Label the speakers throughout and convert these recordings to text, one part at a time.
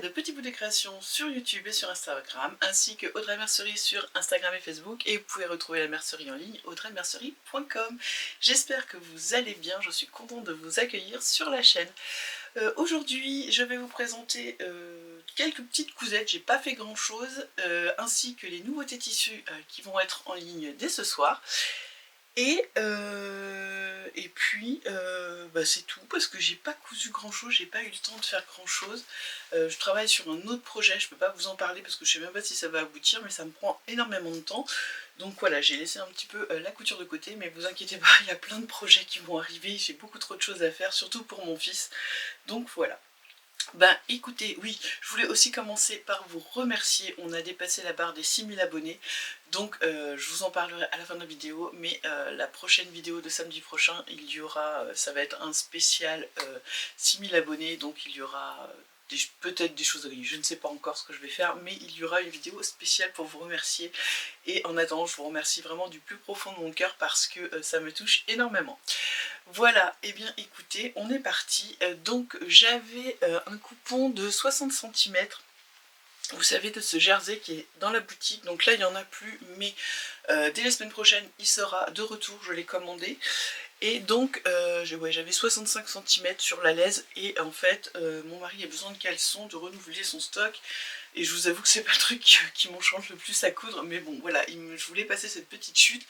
Speaker 1: de Petit Bout de Création sur YouTube et sur Instagram, ainsi que Audrey Mercerie sur Instagram et Facebook, et vous pouvez retrouver la mercerie en ligne audreymercerie.com. J'espère que vous allez bien, je suis contente de vous accueillir sur la chaîne. Aujourd'hui, je vais vous présenter quelques petites cousettes, j'ai pas fait grand chose, ainsi que les nouveautés tissus qui vont être en ligne dès ce soir. Et puis c'est tout, parce que j'ai pas cousu grand chose, j'ai pas eu le temps de faire grand chose. Je travaille sur un autre projet, je peux pas vous en parler parce que je sais même pas si ça va aboutir, mais ça me prend énormément de temps. Donc voilà, j'ai laissé un petit peu la couture de côté, mais vous inquiétez pas, il y a plein de projets qui vont arriver, j'ai beaucoup trop de choses à faire, surtout pour mon fils. Donc voilà. Ben écoutez, oui, je voulais aussi commencer par vous remercier, on a dépassé la barre des 6000 abonnés, donc je vous en parlerai à la fin de la vidéo, mais la prochaine vidéo de samedi prochain, il y aura, ça va être un spécial 6000 abonnés, donc il y aura peut-être des choses à gagner, je ne sais pas encore ce que je vais faire, mais il y aura une vidéo spéciale pour vous remercier, et en attendant, je vous remercie vraiment du plus profond de mon cœur parce que ça me touche énormément. Voilà, et bien écoutez, on est parti. Donc j'avais un coupon de 60 cm, vous savez, de ce jersey qui est dans la boutique. Donc là il n'y en a plus, mais dès la semaine prochaine il sera de retour, je l'ai commandé. Et donc j'avais 65 cm sur la laise, et en fait mon mari a besoin de caleçons, de renouveler son stock. Et je vous avoue que c'est pas le truc qui m'enchante le plus à coudre, mais bon voilà, je voulais passer cette petite chute.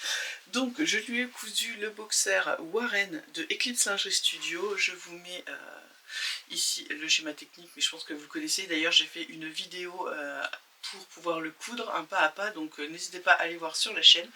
Speaker 1: Donc je lui ai cousu le boxer Warren de Eclipse Lingerie Studio. Je vous mets ici le schéma technique, mais je pense que vous le connaissez. D'ailleurs j'ai fait une vidéo pour pouvoir le coudre un pas à pas, donc n'hésitez pas à aller voir sur la chaîne.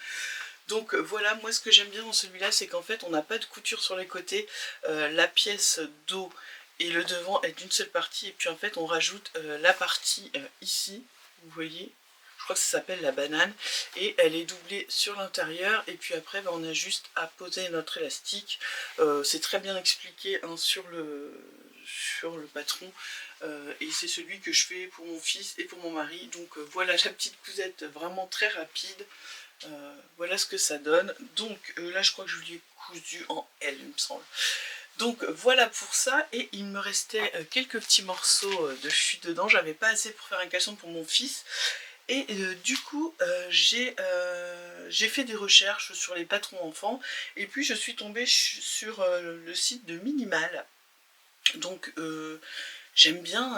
Speaker 1: Donc voilà, moi ce que j'aime bien dans celui-là, c'est qu'en fait on n'a pas de couture sur les côtés, la pièce dos et le devant est d'une seule partie, et puis en fait on rajoute la partie ici, vous voyez, je crois que ça s'appelle la banane, et elle est doublée sur l'intérieur, et puis après on a juste à poser notre élastique. C'est très bien expliqué hein, sur le patron, et c'est celui que je fais pour mon fils et pour mon mari. Donc voilà la petite cousette vraiment très rapide. Voilà ce que ça donne. Donc là je crois que je lui ai cousu en L, il me semble. Donc voilà pour ça, et il me restait quelques petits morceaux de chute dedans. J'avais pas assez pour faire un caleçon pour mon fils, et du coup j'ai fait des recherches sur les patrons enfants, et puis je suis tombée sur le site de Minimal. Donc j'aime bien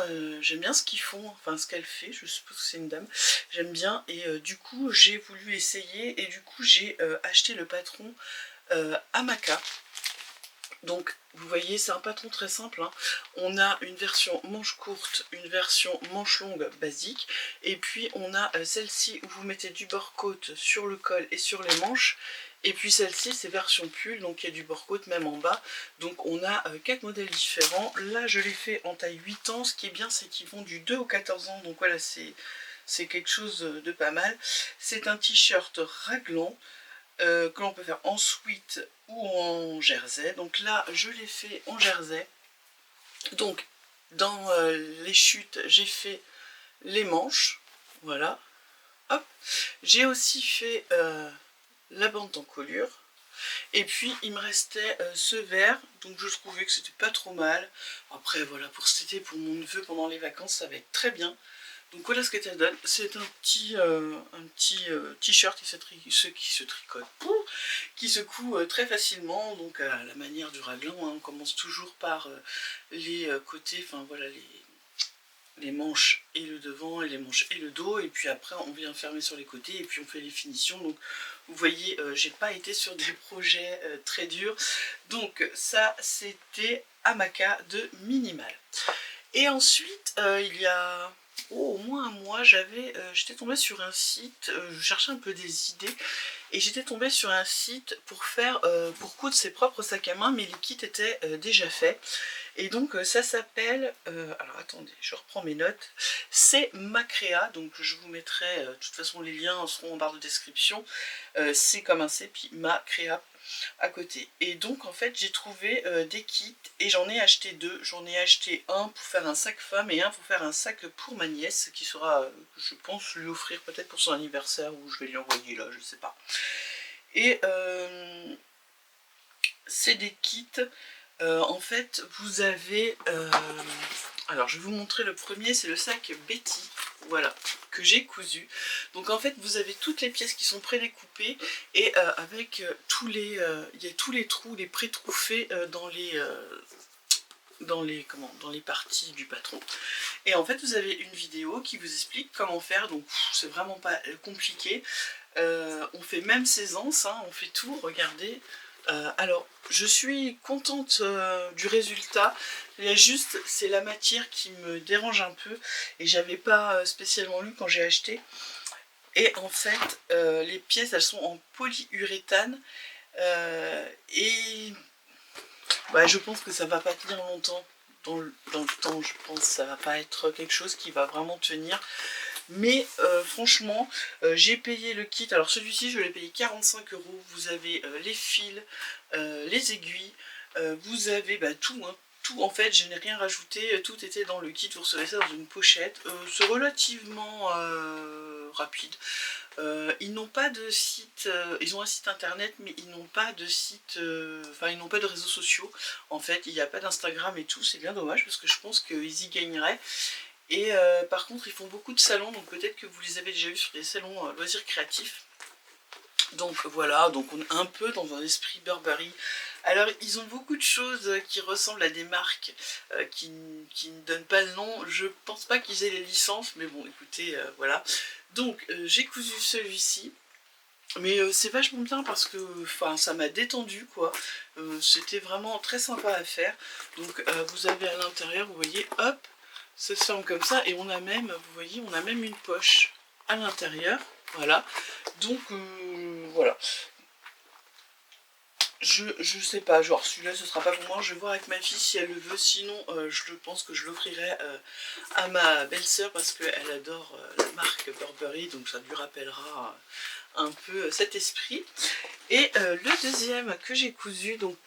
Speaker 1: ce qu'ils font, enfin ce qu'elle fait, je suppose que c'est une dame, j'aime bien, et du coup j'ai voulu essayer, et du coup j'ai acheté le patron Amaka. Donc vous voyez, c'est un patron très simple, hein. On a une version manche courte, une version manche longue basique, et puis on a celle-ci où vous mettez du bord-côte sur le col et sur les manches, et puis celle-ci c'est version pull, donc il y a du bord-côte même en bas. Donc on a 4 modèles différents. Là je l'ai fait en taille 8 ans, ce qui est bien c'est qu'ils vont du 2 au 14 ans, donc voilà, c'est quelque chose de pas mal. C'est un t-shirt raglan, que l'on peut faire en sweat ou en jersey. Donc là je l'ai fait en jersey. Donc dans les chutes j'ai fait les manches, voilà, hop. J'ai aussi fait la bande d'encolure, et puis il me restait ce vert, donc je trouvais que c'était pas trop mal. Après voilà, pour cet été, pour mon neveu pendant les vacances, ça va être très bien. Donc voilà ce que ça donne. C'est un petit t-shirt qui se tricote, qui se coud très facilement, donc à la manière du raglan, hein. On commence toujours par les côtés, enfin voilà, les manches et le devant, et les manches et le dos, et puis après on vient fermer sur les côtés, et puis on fait les finitions. Donc vous voyez, j'ai pas été sur des projets très durs. Donc ça c'était Amaka de Minimal. Et ensuite il y a au moins un mois, j'étais tombée sur un site, je cherchais un peu des idées, et j'étais tombée sur un site pour coudre ses propres sacs à main, mais les kits étaient déjà faits. Et donc ça s'appelle, alors attendez, je reprends mes notes, c'est Macréa, donc je vous mettrai, de toute façon les liens seront en barre de description, c'est comme un C, puis Macréa à côté. Et donc en fait j'ai trouvé des kits, et j'en ai acheté deux. J'en ai acheté un pour faire un sac femme et un pour faire un sac pour ma nièce, qui sera, je pense, lui offrir peut-être pour son anniversaire, ou je vais lui envoyer là, je sais pas. Et c'est des kits, en fait vous avez Alors je vais vous montrer le premier, c'est le sac Betty, voilà, que j'ai cousu. Donc en fait vous avez toutes les pièces qui sont prédécoupées et avec il y a tous les trous, les pré-trous faits dans les parties du patron. Et en fait vous avez une vidéo qui vous explique comment faire, donc c'est vraiment pas compliqué. On fait même séance, hein, on fait tout, regardez. Alors, je suis contente du résultat. Il y a juste, c'est la matière qui me dérange un peu et j'avais pas spécialement lu quand j'ai acheté. Et en fait, les pièces, elles sont en polyuréthane et bah, je pense que ça va pas tenir longtemps. Dans le temps, je pense que ça va pas être quelque chose qui va vraiment tenir. Mais franchement, j'ai payé le kit. Alors celui-ci, je l'ai payé 45 €. Vous avez les fils, les aiguilles, vous avez tout, hein, tout. En fait, je n'ai rien rajouté. Tout était dans le kit. Vous recevez ça dans une pochette. C'est relativement rapide. Ils n'ont pas de site, ils ont un site internet, mais ils n'ont pas de site, enfin ils n'ont pas de réseaux sociaux. En fait, il n'y a pas d'Instagram et tout. C'est bien dommage parce que je pense qu'ils y gagneraient. Et par contre ils font beaucoup de salons, donc peut-être que vous les avez déjà vus sur des salons loisirs créatifs. Donc voilà, donc on est un peu dans un esprit Burberry. Alors ils ont beaucoup de choses qui ressemblent à des marques qui ne donnent pas le nom. Je pense pas qu'ils aient les licences, mais bon écoutez, voilà. Donc j'ai cousu celui-ci. Mais c'est vachement bien parce que ça m'a détendu quoi. C'était vraiment très sympa à faire. Donc vous avez à l'intérieur, vous voyez, hop, ça se ferme comme ça et on a même, vous voyez, on a même une poche à l'intérieur, voilà. Donc voilà. Je sais pas, genre celui-là ce sera pas pour moi, je vais voir avec ma fille si elle le veut, sinon je pense que je l'offrirai à ma belle-sœur parce qu'elle adore la marque Burberry, donc ça lui rappellera un peu cet esprit. Et le deuxième que j'ai cousu, donc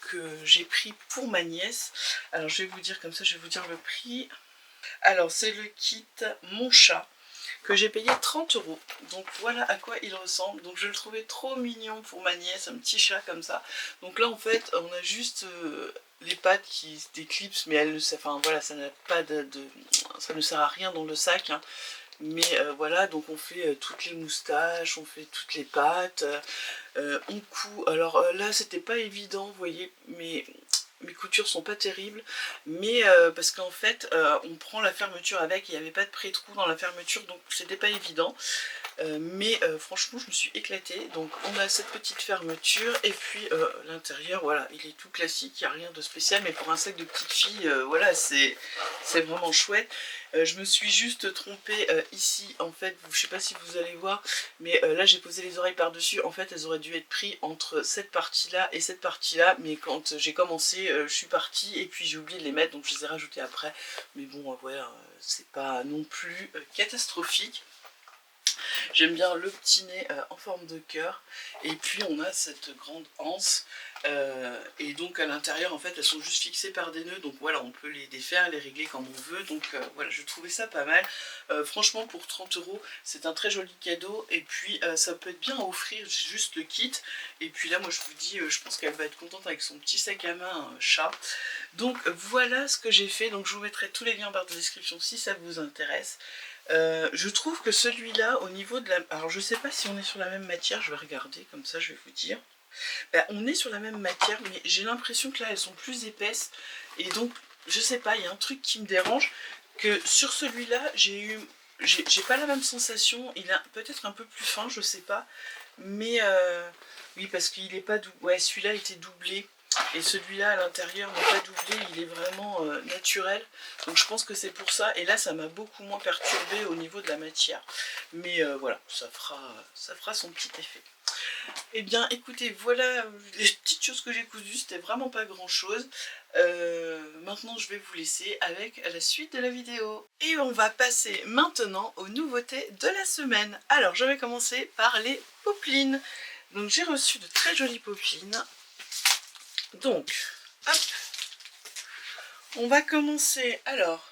Speaker 1: j'ai pris pour ma nièce, alors je vais vous dire comme ça, je vais vous dire le prix. Alors c'est le kit Mon Chat que j'ai payé 30 €. Donc voilà à quoi il ressemble. Donc je le trouvais trop mignon pour ma nièce, un petit chat comme ça. Donc là en fait on a juste les pattes qui se déclipsent, mais elle ne sait, enfin voilà, ça n'a pas ça ne sert à rien dans le sac. Hein. Mais voilà, donc on fait toutes les moustaches, on fait toutes les pattes, on coud. Alors là c'était pas évident, vous voyez, mais mes coutures sont pas terribles, mais parce qu'en fait on prend la fermeture avec, il n'y avait pas de pré-trou dans la fermeture, donc c'était pas évident. Mais franchement je me suis éclatée. Donc on a cette petite fermeture et puis l'intérieur, voilà, il est tout classique, il n'y a rien de spécial, mais pour un sac de petite fille, voilà, c'est vraiment chouette. Je me suis juste trompée ici, en fait, je sais pas si vous allez voir, mais là j'ai posé les oreilles par dessus. En fait elles auraient dû être prises entre cette partie là et cette partie là, mais quand j'ai commencé je suis partie et puis j'ai oublié de les mettre, donc je les ai rajoutées après. Mais bon voilà, c'est pas non plus catastrophique. J'aime bien le petit nez en forme de cœur. Et puis on a cette grande anse. Et donc à l'intérieur en fait elles sont juste fixées par des nœuds. Donc voilà, on peut les défaire, les régler comme on veut. Donc voilà, je trouvais ça pas mal. Franchement pour 30 € c'est un très joli cadeau. Et puis ça peut être bien à offrir juste le kit. Et puis là moi je vous dis, je pense qu'elle va être contente avec son petit sac à main chat. Donc voilà ce que j'ai fait. Donc je vous mettrai tous les liens en barre de description si ça vous intéresse. Je trouve que celui-là, au niveau de la... Alors je sais pas si on est sur la même matière, je vais regarder, comme ça je vais vous dire. On est sur la même matière, mais j'ai l'impression que là elles sont plus épaisses. Et donc, je sais pas, il y a un truc qui me dérange, que sur celui-là, j'ai pas la même sensation. Il est peut-être un peu plus fin, je sais pas. Mais oui, parce qu'il est pas doublé. Ouais, celui-là était doublé. Et celui-là à l'intérieur n'est pas doublé, il est vraiment naturel. Donc je pense que c'est pour ça. Et là ça m'a beaucoup moins perturbé au niveau de la matière. Mais voilà, ça fera son petit effet. Eh bien écoutez, voilà les petites choses que j'ai cousues, c'était vraiment pas grand chose. Maintenant je vais vous laisser avec la suite de la vidéo. Et on va passer maintenant aux nouveautés de la semaine. Alors je vais commencer par les popelines. Donc j'ai reçu de très jolies popelines. Donc, hop, on va commencer. Alors,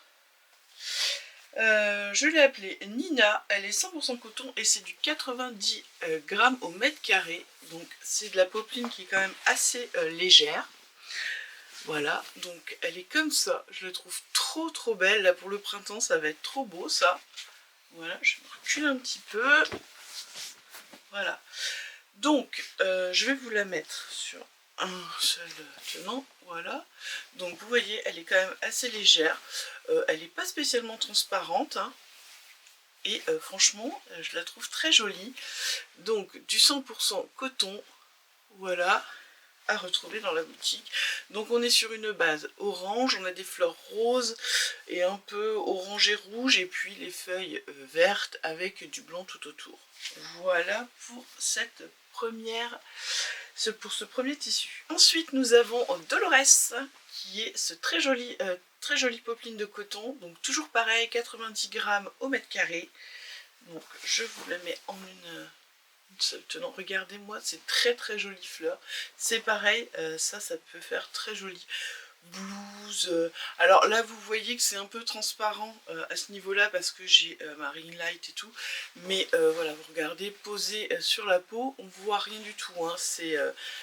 Speaker 1: je l'ai appelée Nina, elle est 100% coton et c'est du 90 grammes au mètre carré. Donc c'est de la popeline qui est quand même assez légère. Voilà, donc elle est comme ça, je la trouve trop belle. Là pour le printemps ça va être trop beau ça. Voilà, je me recule un petit peu. Voilà. Donc je vais vous la mettre sur un seul tenant. Voilà. Donc vous voyez, elle est quand même assez légère. Elle n'est pas spécialement transparente. Hein. Et franchement, je la trouve très jolie. Donc du 100% coton. Voilà. À retrouver dans la boutique. Donc on est sur une base orange, on a des fleurs roses et un peu orange et rouge et puis les feuilles vertes avec du blanc tout autour. Voilà pour cette première, pour ce premier tissu. Ensuite nous avons Dolores qui est ce très joli popeline de coton, donc toujours pareil, 90 grammes au mètre carré. Donc je vous la mets en une seule tenant. Regardez-moi, c'est très jolie fleur. C'est pareil, ça peut faire très joli blouse. Alors là vous voyez que c'est un peu transparent à ce niveau là parce que j'ai ma ring light et tout, mais voilà, vous regardez posée sur la peau, on voit rien du tout, hein.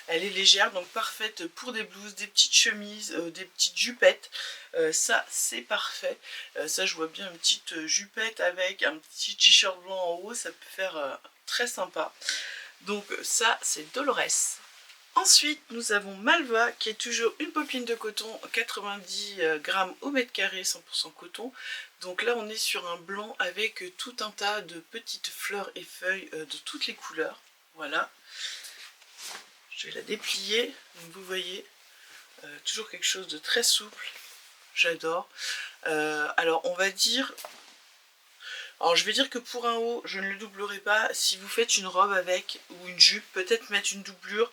Speaker 1: Elle est légère, donc parfaite pour des blouses, des petites chemises, des petites jupettes. Ça c'est parfait. Ça je vois bien une petite jupette avec un petit t-shirt blanc en haut, ça peut faire très sympa. Donc ça c'est Dolores. Ensuite, nous avons Malva, qui est toujours une popeline de coton, 90 grammes au mètre carré, 100% coton. Donc là, on est sur un blanc avec tout un tas de petites fleurs et feuilles de toutes les couleurs. Voilà. Je vais la déplier. Donc vous voyez, toujours quelque chose de très souple. J'adore. Alors, on va dire... Alors je vais dire que pour un haut, je ne le doublerai pas. Si vous faites une robe avec ou une jupe, peut-être mettre une doublure.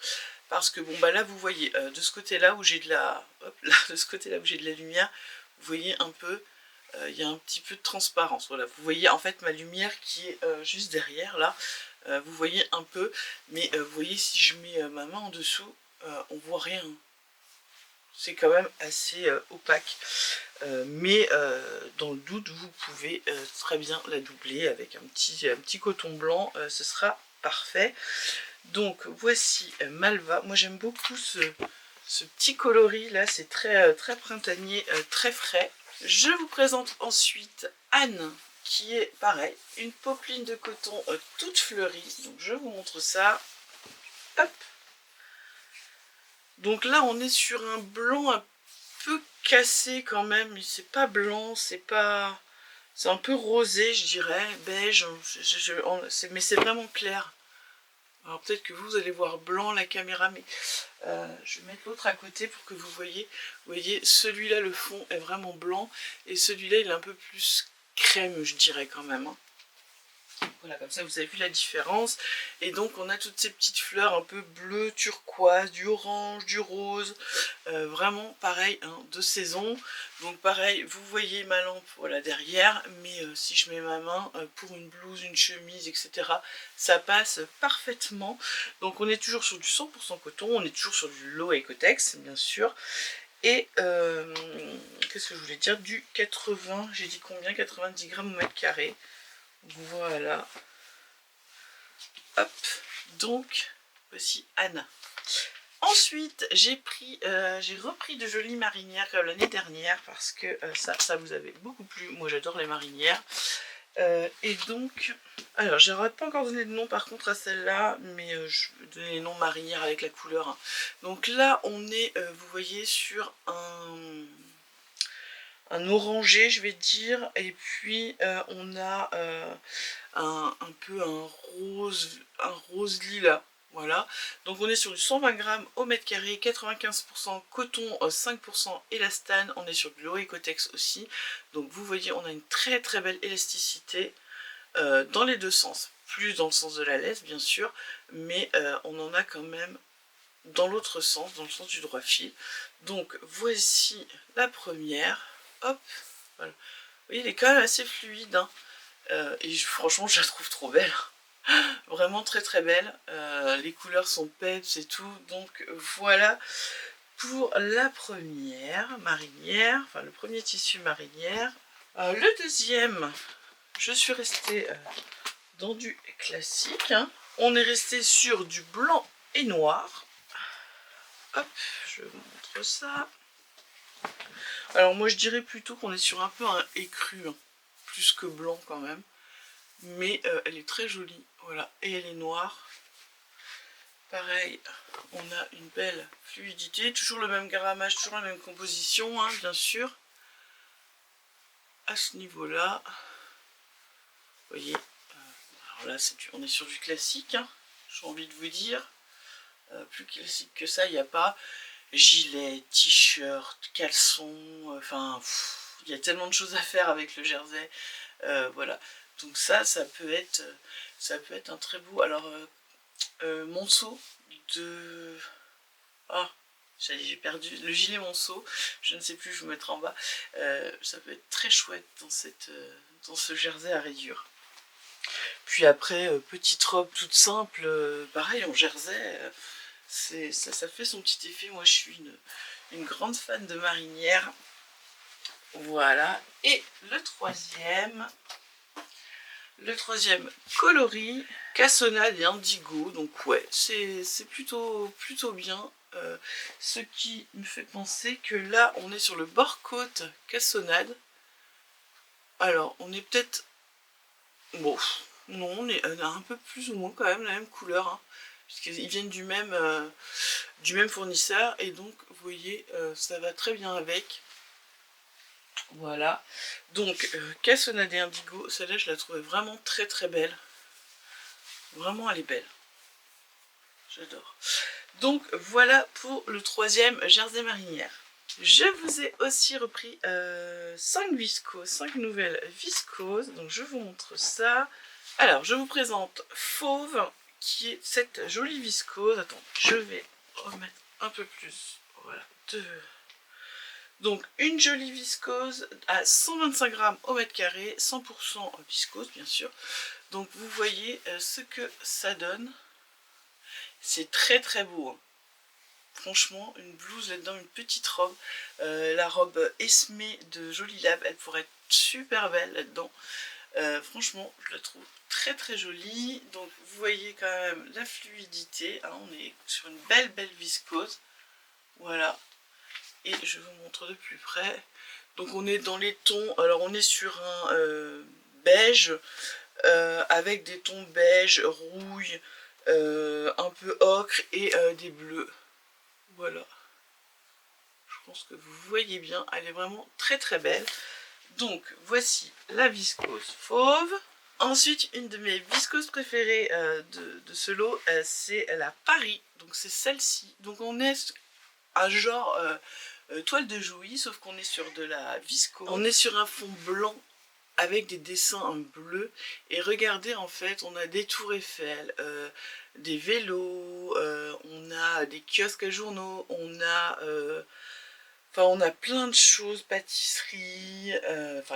Speaker 1: Parce que bon bah là vous voyez, de ce côté-là où j'ai de la. Hop, là, de ce côté-là où j'ai de la lumière, vous voyez un peu, il y a un petit peu de transparence. Voilà, vous voyez en fait ma lumière qui est juste derrière là. Vous voyez un peu, mais vous voyez si je mets ma main en dessous, on voit rien. C'est quand même assez opaque. Mais dans le doute, vous pouvez très bien la doubler avec un petit coton blanc, ce sera parfait. Donc voici Malva. Moi j'aime beaucoup ce petit coloris là, c'est très printanier, très frais. Je vous présente ensuite Anne, qui est pareil, une popeline de coton toute fleurie. Donc je vous montre ça. Hop. Donc là on est sur un blanc un peu cassé quand même, mais c'est pas blanc, c'est un peu rosé je dirais, beige, mais c'est vraiment clair. Alors peut-être que vous allez voir blanc la caméra, mais je vais mettre l'autre à côté pour que vous voyez. Vous voyez, celui-là, le fond est vraiment blanc, et celui-là, il est un peu plus crème, je dirais quand même. Hein. Voilà, comme ça vous avez vu la différence. Et donc on a toutes ces petites fleurs un peu bleu, turquoise, du orange, du rose. Vraiment pareil, hein, de saison. Donc pareil, vous voyez ma lampe voilà, derrière. Mais si je mets ma main pour une blouse, une chemise, etc. ça passe parfaitement. Donc on est toujours sur du 100% coton. On est toujours sur du low Ecotex, bien sûr. Et qu'est-ce que je voulais dire, du 80, j'ai dit combien, 90 grammes au mètre carré. Voilà. Hop. Donc, voici Anna. Ensuite, j'ai repris de jolies marinières comme l'année dernière parce que ça vous avait beaucoup plu. Moi, j'adore les marinières. Et donc, alors, j'aurais pas encore donné de nom par contre à celle-là, mais je vais donner les noms marinières avec la couleur. Hein. Donc là, on est, vous voyez, sur un orangé je vais dire, et puis on a un peu un rose lilas, voilà. Donc on est sur du 120 grammes au mètre carré, 95% coton, 5% élastane, on est sur du low Ecotex aussi. Donc vous voyez, on a une très belle élasticité dans les deux sens, plus dans le sens de la laisse bien sûr, mais on en a quand même dans l'autre sens, dans le sens du droit fil. Donc voici la première. Hop, voilà. Vous voyez, elle est quand même assez fluide, hein. Et franchement, je la trouve trop belle. Vraiment très belle. Les couleurs sont peps et tout. Donc voilà pour la première marinière, enfin le premier tissu marinière. Le deuxième, je suis restée dans du classique. Hein. On est resté sur du blanc et noir. Hop, je vous montre ça. Alors moi je dirais plutôt qu'on est sur un peu un écru, hein, plus que blanc quand même. Mais elle est très jolie, voilà. Et elle est noire. Pareil, on a une belle fluidité, toujours le même grammage, toujours la même composition, hein, bien sûr. À ce niveau-là, vous voyez, alors là on est sur du classique, hein, j'ai envie de vous dire. Plus classique que ça, il n'y a pas. Gilet, t-shirt, caleçon, enfin, il y a tellement de choses à faire avec le jersey. Voilà, donc ça peut être un très beau. Alors, monceau de... Ah, j'ai perdu le gilet monceau, je ne sais plus, je vous mettrai en bas. Ça peut être très chouette dans ce jersey à rayures. Puis après, petite robe toute simple, pareil en jersey, ça fait son petit effet. Moi je suis une grande fan de marinière. Voilà, et le troisième coloris, cassonade et indigo, donc ouais, c'est plutôt bien. Ce qui me fait penser que là, on est sur le bord-côte cassonade. Alors, on est peut-être... Bon, non, on est un peu plus ou moins quand même la même couleur, hein, puisqu'ils viennent du même fournisseur, et donc, vous voyez, ça va très bien avec. Voilà, donc cassonade et indigo, celle-là je la trouvais vraiment très très belle. Vraiment elle est belle. J'adore. Donc voilà pour le troisième jersey marinière. Je vous ai aussi repris 5 viscoses, 5 nouvelles viscoses. Donc je vous montre ça. Alors je vous présente Fauve, qui est cette jolie viscose. Attends, je vais remettre un peu plus. Voilà, donc une jolie viscose à 125 grammes au mètre carré, 100% viscose bien sûr. Donc vous voyez ce que ça donne. C'est très très beau, hein. Franchement, une blouse là-dedans, une petite robe. La robe Esmé de Jolie Lab, elle pourrait être super belle là-dedans. Franchement, je la trouve très très jolie. Donc vous voyez quand même la fluidité, hein. On est sur une belle viscose. Voilà. Et je vous montre de plus près. Donc on est dans les tons, alors on est sur un beige, avec des tons beige, rouille, un peu ocre et des bleus. Voilà. Je pense que vous voyez bien, elle est vraiment très très belle. Donc voici la viscose fauve. Ensuite, une de mes viscoses préférées de ce lot, c'est la Paris. Donc c'est celle-ci. Donc on est à genre toile de Jouy, sauf qu'on est sur de la viscose. On est sur un fond blanc avec des dessins bleus. Et regardez, en fait, on a des tours Eiffel, des vélos, on a des kiosques à journaux, on a plein de choses, pâtisserie,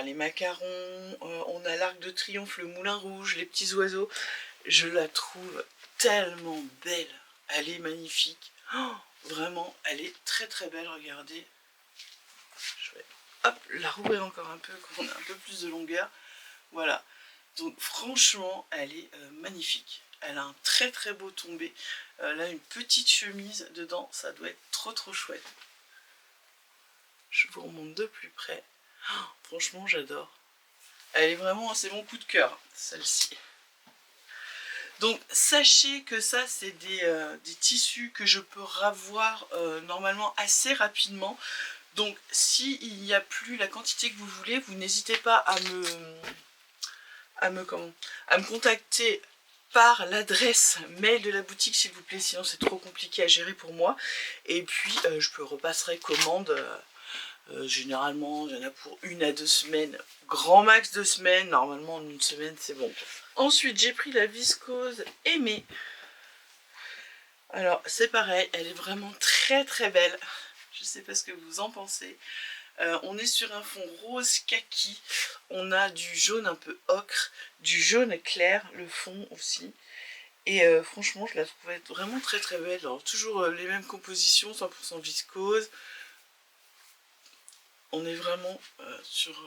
Speaker 1: les macarons, on a l'Arc de Triomphe, le Moulin Rouge, les petits oiseaux. Je la trouve tellement belle, elle est magnifique. Oh, vraiment, elle est très très belle, regardez. Je vais hop, la rouvrir encore un peu, qu'on a un peu plus de longueur. Voilà, donc franchement, elle est magnifique. Elle a un très très beau tombé. Là, une petite chemise dedans, ça doit être trop trop chouette. Je vous remonte de plus près. Oh, franchement, j'adore. Elle est vraiment, c'est mon coup de cœur, celle-ci. Donc sachez que ça, c'est des tissus que je peux ravoir normalement assez rapidement. Donc s'il n'y a plus la quantité que vous voulez, vous n'hésitez pas à me contacter par l'adresse mail de la boutique s'il vous plaît, sinon c'est trop compliqué à gérer pour moi. Et puis je repasserai commande. Généralement, il y en a pour 1 à 2 semaines, grand max 2 semaines, normalement en 1 semaine c'est bon. Ensuite, j'ai pris la viscose Aimée. Alors, c'est pareil, elle est vraiment très très belle. Je sais pas ce que vous en pensez. On est sur un fond rose kaki, on a du jaune un peu ocre, du jaune clair, le fond aussi. Et franchement, je la trouvais vraiment très très belle. Alors, toujours les mêmes compositions, 100% viscose. On est vraiment sur...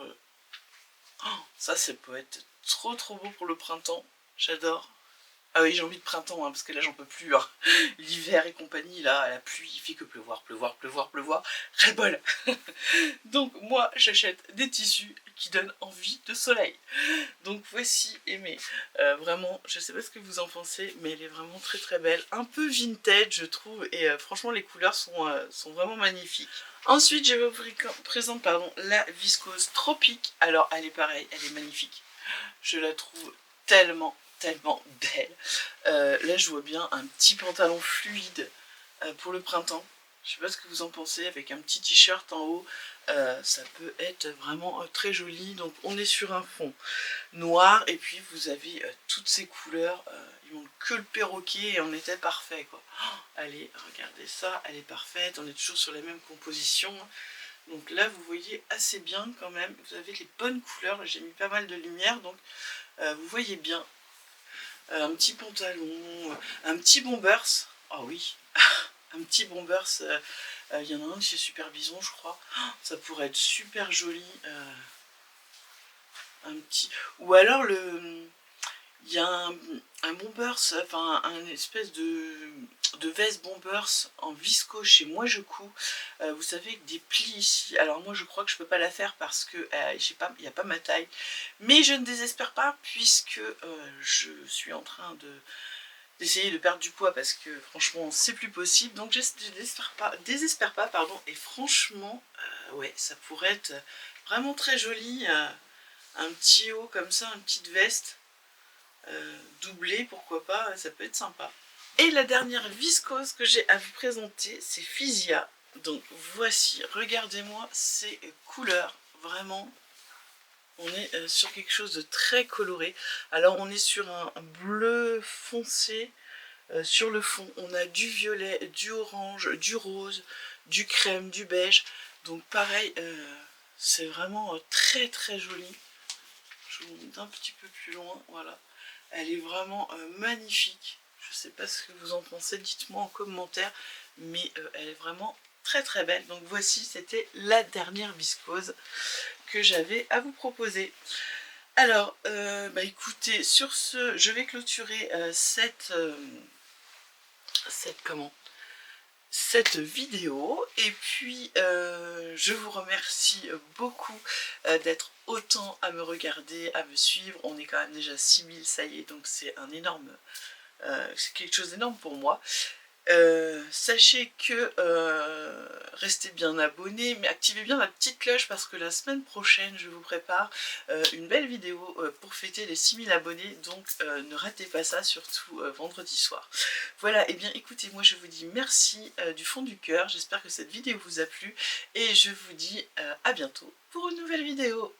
Speaker 1: Oh, ça, peut être trop trop beau pour le printemps. J'adore. Ah oui, j'ai envie de printemps, hein, parce que là j'en peux plus, hein. L'hiver et compagnie, là, la pluie, il fait que pleuvoir, pleuvoir, pleuvoir, pleuvoir, ras-le-bol. Donc moi j'achète des tissus qui donnent envie de soleil. Donc voici Aimée, vraiment, je sais pas ce que vous en pensez, mais elle est vraiment très très belle, un peu vintage je trouve, et franchement les couleurs sont vraiment magnifiques. Ensuite je vous présente la viscose Tropique. Alors elle est pareille, elle est magnifique, je la trouve tellement belle. Là je vois bien un petit pantalon fluide pour le printemps. Je sais pas ce que vous en pensez, avec un petit t-shirt en haut, ça peut être vraiment très joli. Donc on est sur un fond noir et puis vous avez toutes ces couleurs, il manque que le perroquet et on était parfait quoi. Oh, allez, regardez ça, elle est parfaite, on est toujours sur la même composition. Donc là vous voyez assez bien quand même, vous avez les bonnes couleurs, j'ai mis pas mal de lumière donc vous voyez bien. Un petit pantalon, un petit bombers, ah oui, un petit bombers, il y en a un chez Super Bison je crois, ça pourrait être super joli, un petit, ou alors il y a un bombers, enfin un espèce de veste bombers en viscose chez Moi Je Couds, vous savez, avec des plis ici. Alors moi je crois que je peux pas la faire parce que il n'y a pas ma taille, mais je ne désespère pas puisque je suis en train d'essayer de perdre du poids parce que franchement c'est plus possible, donc je désespère pas pardon, et franchement ouais, ça pourrait être vraiment très joli, un petit haut comme ça, une petite veste doublée, pourquoi pas, ça peut être sympa. Et la dernière viscose que j'ai à vous présenter, c'est Fisia. Donc voici, regardez-moi ces couleurs, vraiment on est sur quelque chose de très coloré. Alors on est sur un bleu foncé. Sur le fond, on a du violet, du orange, du rose, du crème, du beige. Donc pareil, c'est vraiment très très joli. Je vous montre un petit peu plus loin, voilà. Elle est vraiment magnifique. Je ne sais pas ce que vous en pensez, dites-moi en commentaire. Mais elle est vraiment très très belle. Donc voici, c'était la dernière viscose que j'avais à vous proposer. Alors, bah écoutez, sur ce, je vais clôturer cette vidéo, et puis je vous remercie beaucoup d'être autant à me regarder, à me suivre. On est quand même déjà 6000, ça y est, donc c'est un énorme, c'est quelque chose d'énorme pour moi. Sachez que restez bien abonnés, mais activez bien la petite cloche parce que la semaine prochaine je vous prépare une belle vidéo pour fêter les 6000 abonnés, donc ne ratez pas ça, surtout vendredi soir. Voilà, et bien écoutez, moi je vous dis merci du fond du cœur, j'espère que cette vidéo vous a plu et je vous dis à bientôt pour une nouvelle vidéo.